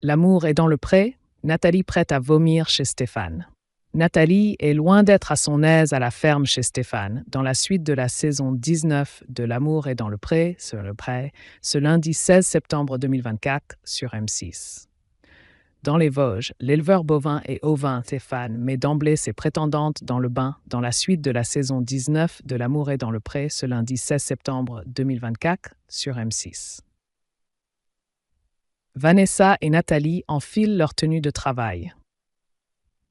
L'amour est dans le pré, Nathalie prête à vomir chez Stéphane. Nathalie est loin d'être à son aise à la ferme chez Stéphane, dans la suite de la saison 19 de L'amour est dans le pré, ce lundi 16 septembre 2024 sur M6. Dans les Vosges, l'éleveur bovin et ovin Stéphane met d'emblée ses prétendantes dans le bain dans la suite de la saison 19 de L'amour est dans le pré, ce lundi 16 septembre 2024 sur M6. Vanessa et Nathalie enfilent leur tenue de travail.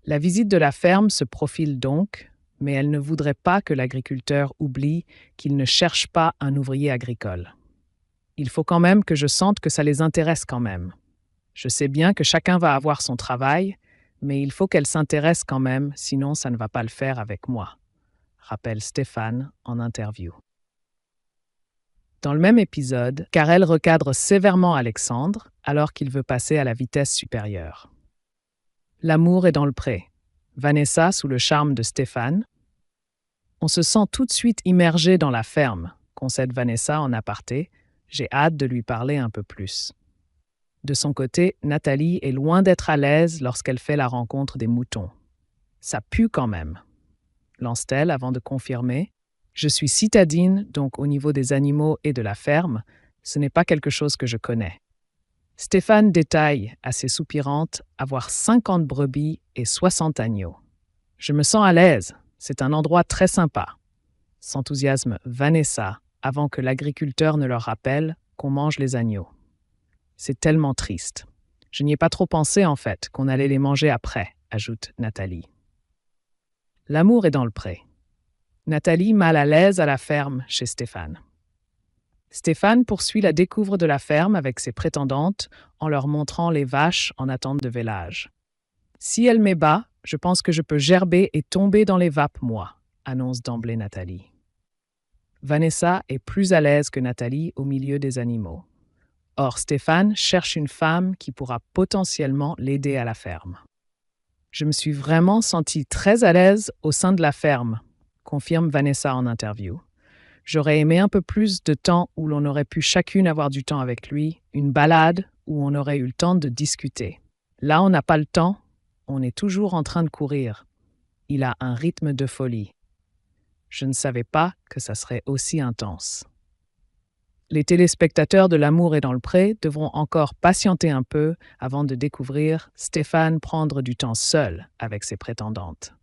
La visite de la ferme se profile donc, mais elle ne voudrait pas que l'agriculteur oublie qu'il ne cherche pas un ouvrier agricole. Il faut quand même que je sente que ça les intéresse quand même. Je sais bien que chacun va avoir son travail, mais il faut qu'elle s'intéresse quand même, sinon ça ne va pas le faire avec moi, rappelle Stéphane en interview. Dans le même épisode, Karel recadre sévèrement Alexandre alors qu'il veut passer à la vitesse supérieure. L'amour est dans le pré. Vanessa sous le charme de Stéphane. On se sent tout de suite immergé dans la ferme, concède Vanessa en aparté. J'ai hâte de lui parler un peu plus. De son côté, Nathalie est loin d'être à l'aise lorsqu'elle fait la rencontre des moutons. Ça pue quand même, lance-t-elle avant de confirmer. Je suis citadine, donc au niveau des animaux et de la ferme, ce n'est pas quelque chose que je connais. Stéphane détaille, assez soupirante, avoir 50 brebis et 60 agneaux. Je me sens à l'aise, c'est un endroit très sympa. S'enthousiasme Vanessa avant que l'agriculteur ne leur rappelle qu'on mange les agneaux. C'est tellement triste. Je n'y ai pas trop pensé en fait, qu'on allait les manger après, ajoute Nathalie. L'amour est dans le pré. Nathalie mal à l'aise à la ferme chez Stéphane. Stéphane poursuit la découverte de la ferme avec ses prétendantes en leur montrant les vaches en attente de vélage. Si elle met bas, je pense que je peux gerber et tomber dans les vapes, moi, annonce d'emblée Nathalie. Vanessa est plus à l'aise que Nathalie au milieu des animaux. Or, Stéphane cherche une femme qui pourra potentiellement l'aider à la ferme. Je me suis vraiment sentie très à l'aise au sein de la ferme, confirme Vanessa en interview. J'aurais aimé un peu plus de temps où l'on aurait pu chacune avoir du temps avec lui, une balade où on aurait eu le temps de discuter. Là, on n'a pas le temps, on est toujours en train de courir. Il a un rythme de folie. Je ne savais pas que ça serait aussi intense. Les téléspectateurs de L'amour est dans le pré devront encore patienter un peu avant de découvrir Stéphane prendre du temps seul avec ses prétendantes.